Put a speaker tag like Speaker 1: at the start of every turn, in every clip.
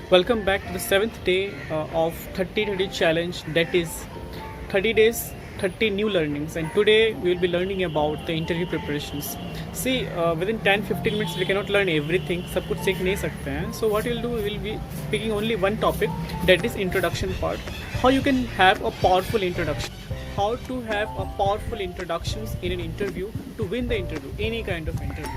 Speaker 1: Welcome back to the seventh day of 30-30 challenge, that is 30 days 30 new learnings, and today we will be learning about the interview preparations. See, within 10-15 minutes we cannot learn everything, सब कुछ सीख नहीं सकते हैं. So what we'll do, we will be picking only one topic, that is introduction part. How you can have a powerful introduction, how to have a powerful introductions in an interview to win the interview, any kind of interview.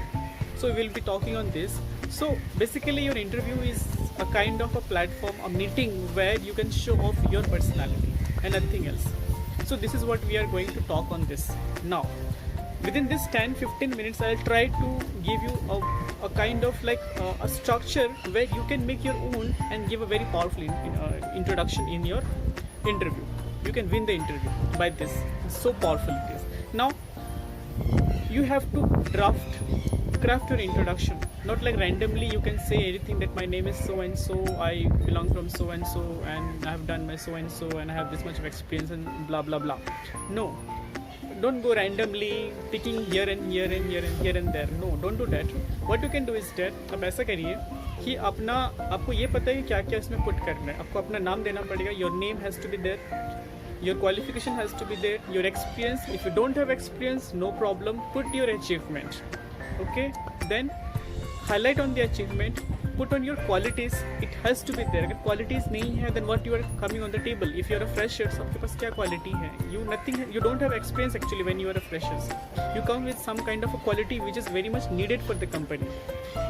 Speaker 1: So we will be talking on this. So basically your interview is a kind of a platform, a meeting where you can show off your personality and nothing else. So this is what we are going to talk on this. Now within this 10-15 minutes I'll try to give you a kind of like a structure where you can make your own and give a very powerful introduction in your interview. You can win the interview by this. So powerful it is. Now you have to craft your introduction, not like randomly you can say anything that my name is so and so, I belong from so and so, and I have done my so and so, and I have this much of experience and blah blah blah. No, don't go randomly picking here and here and here and here and there. No, don't do that. What you can do is that अब ऐसा करिए कि आपको ये पता है कि क्या क्या इसमें पुट करना है. आपको अपना नाम देना पड़ेगा. Your name has to be there, your qualification has to be there, your experience. If you don't have experience, no problem, put your achievement. Okay, then highlight on the achievement, put on your qualities. It has to be there. अगर qualities नहीं है, then what you are coming on the table? If you are a fresher, so आपके पास क्या quality है? You don't have experience actually when you are a fresher. You come with some kind of a quality which is very much needed for the company.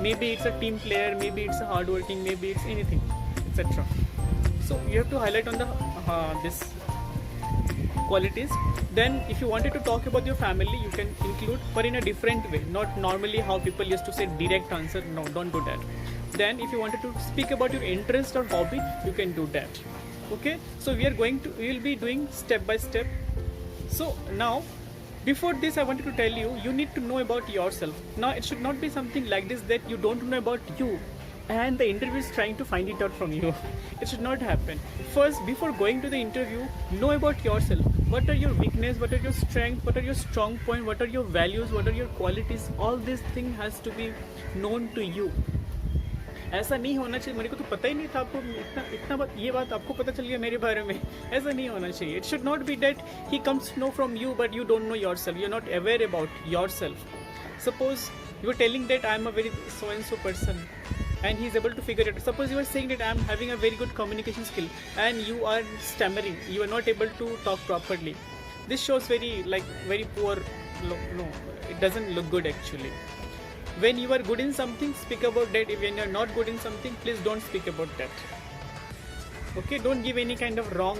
Speaker 1: Maybe it's a team player, maybe it's a hardworking, maybe it's anything, etc. So you have to highlight on the this qualities. Then if you wanted to talk about your family, you can include, but in a different way, not normally how people used to say direct answer. No, don't do that. Then if you wanted to speak about your interest or hobby, you can do that. Okay, so we will be doing step by step. So now before this I wanted to tell you need to know about yourself. Now it should not be something like this that you don't know about you and the interview is trying to find it out from you. It should not happen. First, before going to the interview, know about yourself. What are your weaknesses, what are your strengths, what are your strong points, what are your values, what are your qualities. All this thing has to be known to you. ऐसा नहीं होना चाहिए मेरे को तो पता ही नहीं था, आपको इतना बात, ये बात आपको पता चल गया मेरे बारे में. ऐसा नहीं होना चाहिए. It should not be that he comes to know from you but you don't know yourself, you're not aware about yourself. Suppose you're telling that I'm a very so and so person and he's able to figure it out. Suppose you are saying that I'm having a very good communication skill and you are stammering, you are not able to talk properly. This shows very poor. No, it doesn't look good actually. When you are good in something, speak about that. If you are not good in something, please don't speak about that. Okay, don't give any kind of wrong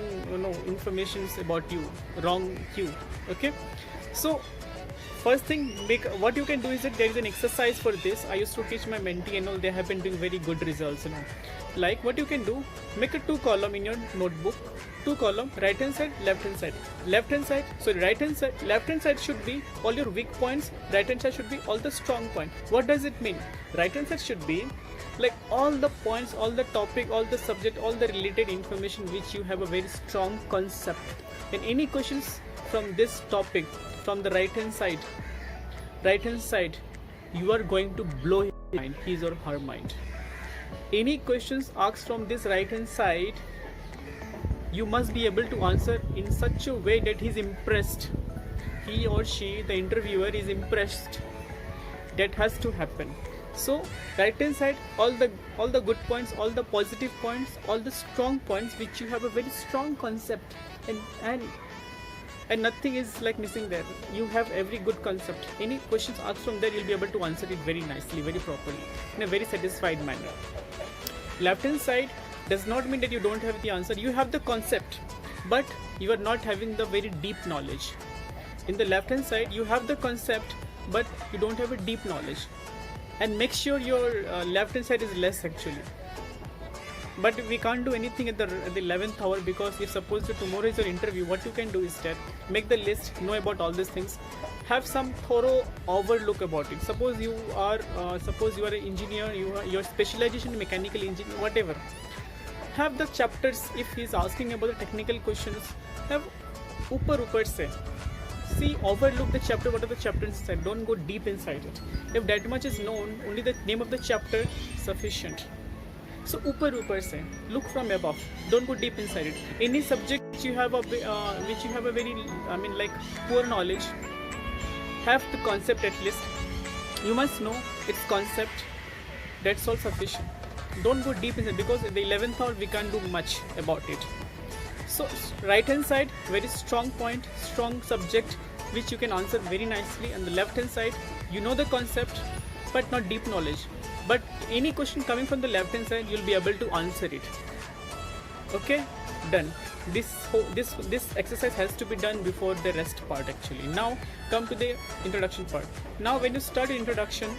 Speaker 1: informations about you, wrong cue. Okay, so first thing, what you can do is that there is an exercise for this. I used to teach my mentee and all, they have been doing very good results. Like what you can do, make a 2 column in your notebook. 2 column, right hand side, left hand side. Left hand side, so left hand side should be all your weak points, right hand side should be all the strong points. What does it mean? Right hand side should be like all the points, all the topic, all the subject, all the related information which you have a very strong concept. And any questions from this topic, from the right hand side, you are going to blow his or her mind. Any questions asked from this right hand side, you must be able to answer in such a way that he's impressed. He or she, the interviewer, is impressed. That has to happen. So right hand side, all the good points, all the positive points, all the strong points which you have a very strong concept, and nothing is like missing there. You have every good concept. Any questions asked from there, you'll be able to answer it very nicely, very properly, in a very satisfied manner. Left hand side does not mean that you don't have the answer. You have the concept, but you are not having the very deep knowledge. In the left hand side, you have the concept, but you don't have a deep knowledge. And make sure your left hand side is less actually. But we can't do anything at the 11th hour, because if suppose tomorrow is your interview, what you can do is that make the list, know about all these things, have some thorough overlook about it. Suppose you are an engineer, your specialization in mechanical engineering, whatever. Have the chapters. If he is asking about the technical questions, have upar se. See, overlook the chapter, what are the chapters inside. Don't go deep inside it. If that much is known, only the name of the chapter sufficient. So ऊपर से look from above, don't go deep inside it. Any subject which you have a very like poor knowledge, have the concept at least. You must know its concept. That's all sufficient. Don't go deep inside, because in the 11th hour we can't do much about it. So right hand side, very strong point, strong subject which you can answer very nicely, and the left hand side, you know the concept but not deep knowledge. But any question coming from the left hand side, you'll be able to answer it. Okay, done. This exercise has to be done before the rest part actually. Now come to the introduction part. Now when you start introduction,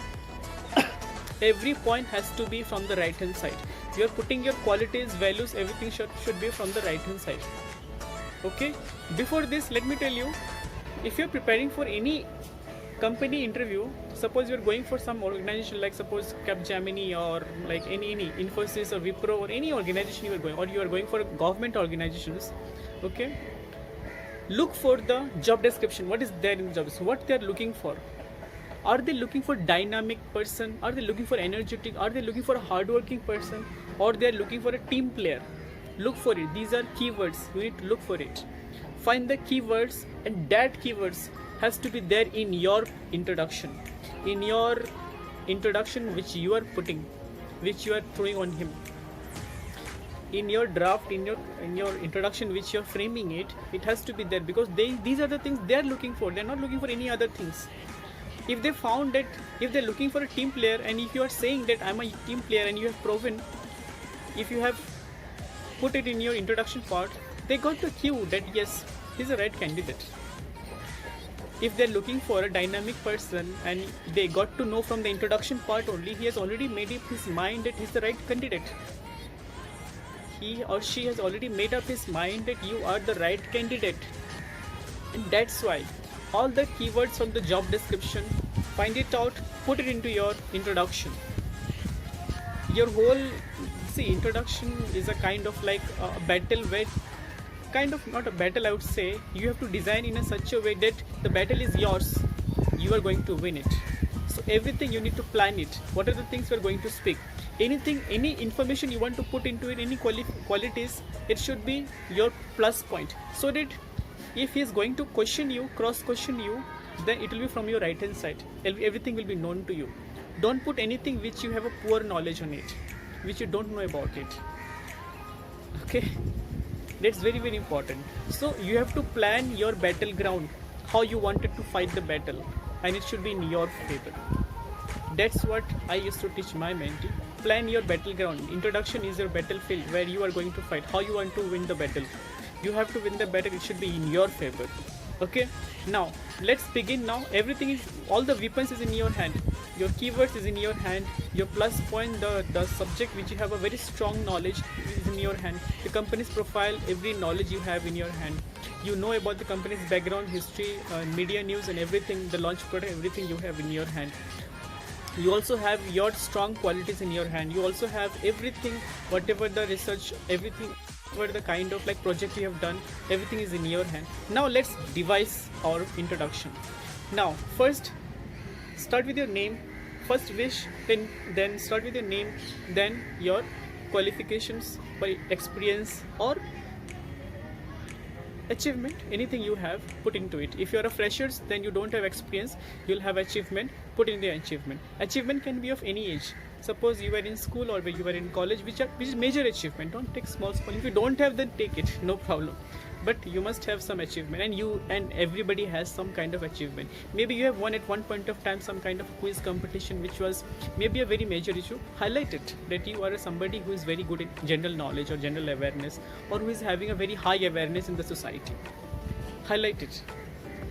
Speaker 1: every point has to be from the right hand side. You are putting your qualities, values, everything should be from the right hand side. Okay, before this, let me tell you, if you're preparing for any company interview, suppose you're going for some organization like suppose Capgemini or like any Infosys or Wipro or any organization you are going, or you are going for government organizations, okay, look for the job description. What is there in the job? So what they are looking for? Are they looking for dynamic person? Are they looking for energetic? Are they looking for a hardworking person? Or they are looking for a team player? Look for it. These are keywords. You need to look for it. Find the keywords, and that keywords has to be there in your introduction. In your introduction which you are putting, which you are throwing on him. In your draft, in your introduction which you are framing it, it has to be there, because these are the things they are looking for. They are not looking for any other things. If they found that, if they're looking for a team player, and if you are saying that I'm a team player and you have proven, if you have put it in your introduction part, they got the cue that yes, he's the right candidate. If they're looking for a dynamic person and they got to know from the introduction part only, he has already made up his mind that he's the right candidate. He or she has already made up his mind that you are the right candidate. And that's why all the keywords from the job description, find it out, put it into your introduction. Your whole, introduction is a kind of like a battle where, kind of not a battle I would say, you have to design in a such a way that the battle is yours, you are going to win it. So everything you need to plan it. What are the things we are going to speak? Anything, any information you want to put into it, any qualities, it should be your plus point, so that if he is going to question you, cross question you, then it will be from your right hand side. Everything will be known to you. Don't put anything which you have a poor knowledge on it, which you don't know about it. Okay, that's very, very important. So you have to plan your battleground, how you wanted to fight the battle, and it should be in your favor. That's what I used to teach my mentee. Plan your battleground. Introduction is your battlefield where you are going to fight, how you want to win the battle. You have to win the battle, it should be in your favor. Okay, now let's begin. Now everything is, all the weapons is in your hand, your keywords is in your hand, your plus point, the subject which you have a very strong knowledge is in your hand, the company's profile, every knowledge you have in your hand. You know about the company's background, history, media news and everything, the launch product, everything you have in your hand. You also have your strong qualities in your hand. You also have everything, whatever the research, everything, whatever the kind of like project you have done, everything is in your hand. Now let's devise our introduction. Now first start with your name, first wish, then start with your name, then your qualifications by experience or achievement, anything you have, put into it. If you are a freshers, then you don't have experience, you'll have achievement, put in the achievement. Achievement can be of any age. Suppose you were in school or you were in college, which is major achievement. Don't take small. If you don't have, then take it, no problem. But you must have some achievement, and everybody has some kind of achievement. Maybe you have won at one point of time some kind of quiz competition, which was maybe a very major issue. Highlight it, that you are somebody who is very good in general knowledge or general awareness, or who is having a very high awareness in the society. Highlight it.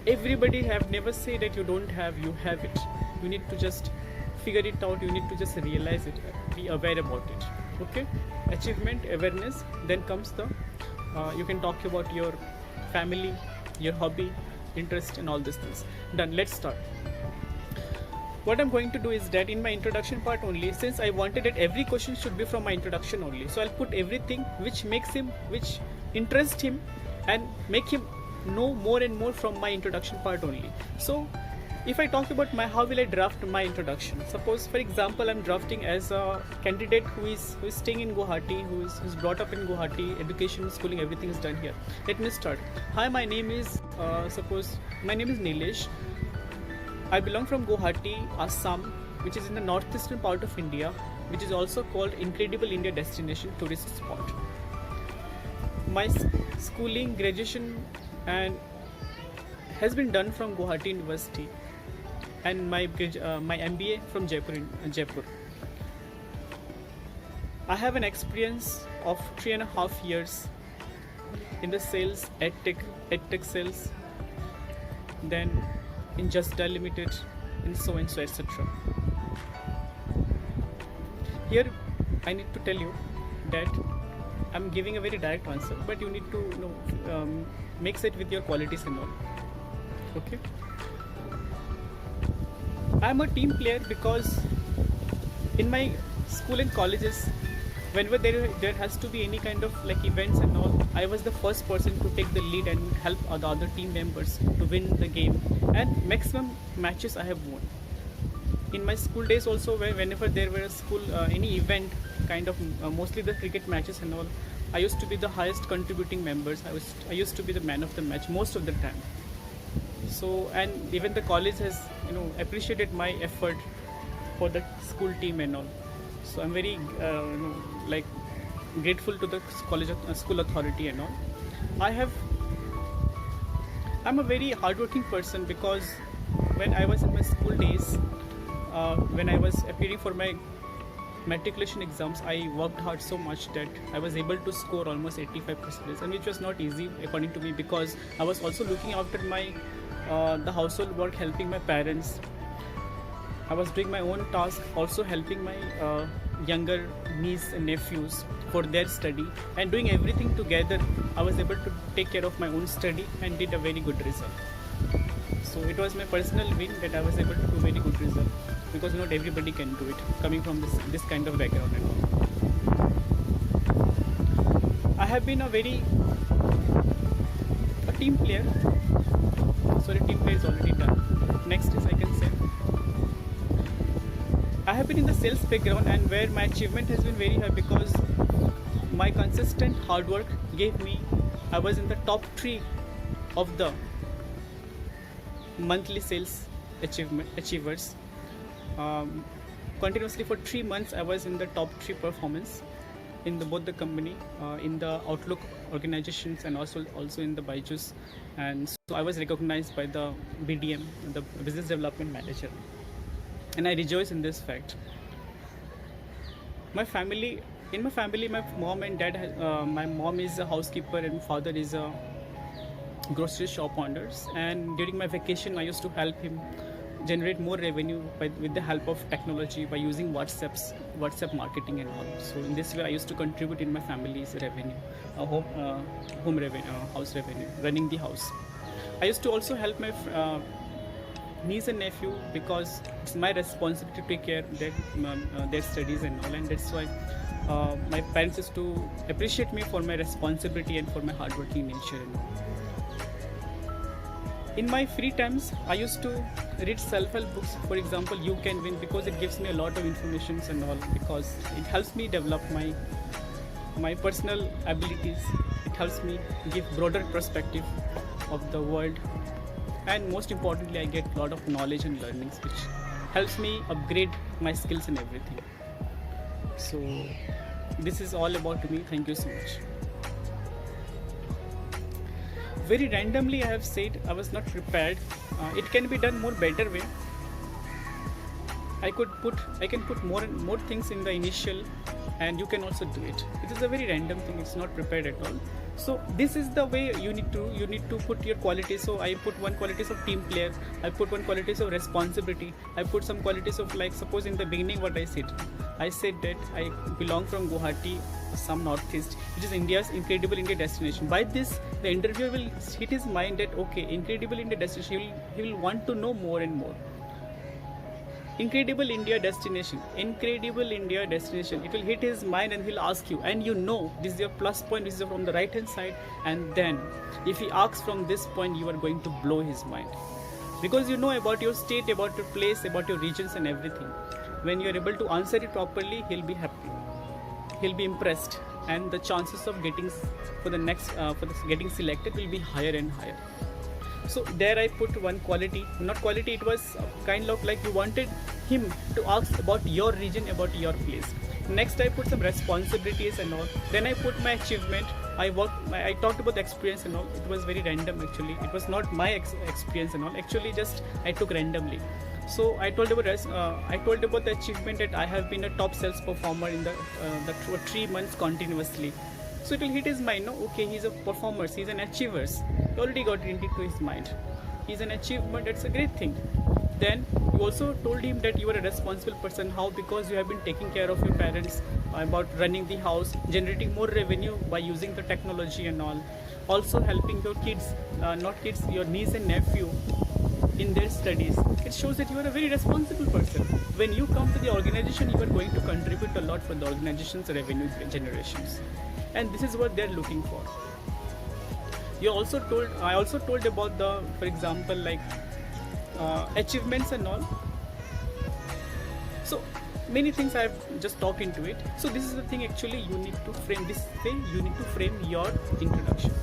Speaker 1: Everybody have never say that you don't have, you have it. You need to just figure it out, you need to just realize it, be aware about it. Okay, achievement, awareness, then comes the you can talk about your family, your hobby, interest and all these things. Done. Let's start. What I'm going to do is that in my introduction part only, since I wanted that every question should be from my introduction only, so I'll put everything which makes him, which interests him and make him know more and more from my introduction part only. So If I talk about my how will I draft my introduction, suppose for example I'm drafting as a candidate who is staying in Guwahati, who's brought up in Guwahati, education, schooling, everything is done here. Let me start. Hi, my name is suppose my name is Nilesh. I belong from Guwahati, Assam, which is in the northeastern part of India, which is also called Incredible India Destination tourist spot. My schooling, graduation, and has been done from Guwahati University, and my MBA from Jaipur. I have an experience of 3.5 years in the sales, edtech sales, then in Just Dial Limited, and so etc. Here, I need to tell you that I'm giving a very direct answer, but you need to mix it with your qualities and all. Okay. I'm a team player because in my school and colleges, whenever there has to be any kind of like events and all, I was the first person to take the lead and help the other team members to win the game, and maximum matches I have won. In my school days also, whenever there were any event, kind of mostly the cricket matches and all, I used to be the highest contributing members. I used to be the man of the match most of the time. So, and even the college has appreciated my effort for the school team and all. So I'm very like grateful to the school authority and all. I'm a very hardworking person because when I was in my school days, when I was appearing for my matriculation exams, I worked hard so much that I was able to score almost 85%, and which was not easy according to me, because I was also looking after my the household work, helping my parents. I was doing my own task, also helping my younger niece and nephews for their study, and doing everything together. I was able to take care of my own study and did a very good result. So it was my personal win that I was able to do very good result, because not everybody can do it coming from this kind of background and all. I have been a team player. Sorry, team player is already done. Next is I can say I have been in the sales background, and where my achievement has been very high because my consistent hard work gave me, I was in the top 3 of the monthly sales achievers. Continuously for 3 months I was in the top 3 performance in both the company, in the Outlook organizations, and also in the Byju's, and so I was recognized by the BDM, the business development manager, and I rejoice in this fact. My family, my mom and dad, my mom is a housekeeper and father is a grocery shop owners, and during my vacation I used to help him generate more revenue with the help of technology by using WhatsApp marketing and all. So in this way I used to contribute in my family's revenue, home revenue, house revenue, running the house. I used to also help my niece and nephew because it's my responsibility to take care of their studies and all, and that's why my parents used to appreciate me for my responsibility and for my hardworking nature and all. In my free times, I used to read self-help books. For example, You Can Win, because it gives me a lot of information and all, because it helps me develop my personal abilities. It helps me give broader perspective of the world, and most importantly, I get a lot of knowledge and learnings, which helps me upgrade my skills and everything. So this is all about me. Thank you so much. Very randomly I have said I was not prepared. It can be done more better way. I can put more things in the initial, and you can also do it. It is a very random thing. It's not prepared at all. So this is the way you need to put your qualities. So I put one qualities of team player. I put one qualities of responsibility. I put some qualities of, like, suppose in the beginning what I said that I belong from Guwahati, some northeast, which is India's Incredible India Destination. By this, the interviewer will hit his mind that okay, Incredible India Destination. He will want to know more and more. Incredible India Destination. It will hit his mind, and he'll ask you, and this is your plus point. This is from the right hand side, and then if he asks from this point, you are going to blow his mind. because you know about your state, about your place, about your regions and everything. When you're able to answer it properly, he'll be happy, he'll be impressed, and the chances of getting for the next for the getting selected will be higher and higher. So there I put one quality, not quality, it was kind of like you wanted him to ask about your region, about your place. Next I put some responsibilities and all. Then I put my achievement. I talked about the experience and all. It was very random actually. It was not my experience and all. Actually just I took randomly. So I told about the achievement that I have been a top sales performer in the 3 months continuously. So it will hit his mind, no? Okay, he's a performer, he's an achiever. He already got it into his mind. He's an achievement, that's a great thing. Then you also told him that you are a responsible person. How? Because you have been taking care of your parents, about running the house, generating more revenue by using the technology and all. Also helping your kids, not kids, your niece and nephew in their studies. It shows that you are a very responsible person. When you come to the organization, you are going to contribute a lot for the organization's revenue generations. And this is what they're looking for. I also told about the, for example, like achievements and all. So many things I've just talked into it. So this is the thing actually you need to frame this way. You need to frame your introduction.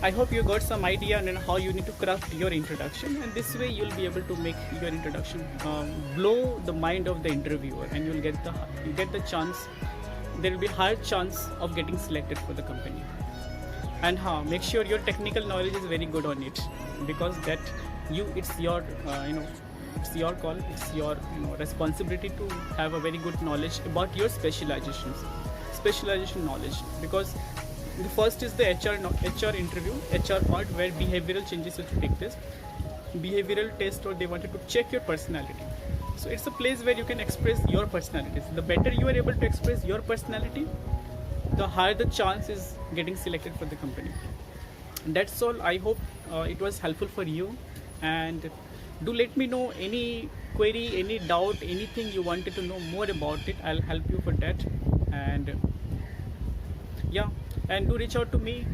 Speaker 1: I hope you got some idea on how you need to craft your introduction, and this way you'll be able to make your introduction blow the mind of the interviewer, and you get the chance. There will be higher chance of getting selected for the company. And make sure your technical knowledge is very good on it, because it's your it's your call, it's your responsibility to have a very good knowledge about your specialization knowledge. Because the first is the HR interview, HR part, where behavioral changes will take place. Behavioral test, or they wanted to check your personality. So it's a place where you can express your personality. The better you are able to express your personality, the higher the chance is getting selected for the company. And that's all. I hope it was helpful for you, and do let me know any query, any doubt, anything you wanted to know more about it. I'll help you for that. And yeah, and do reach out to me,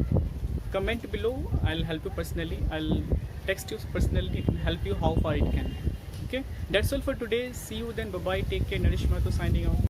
Speaker 1: comment below. I'll help you personally. I'll text you personally and help you how far it can. Okay, that's all for today. See you then. Bye bye. Take care. Naresh Mahato signing off.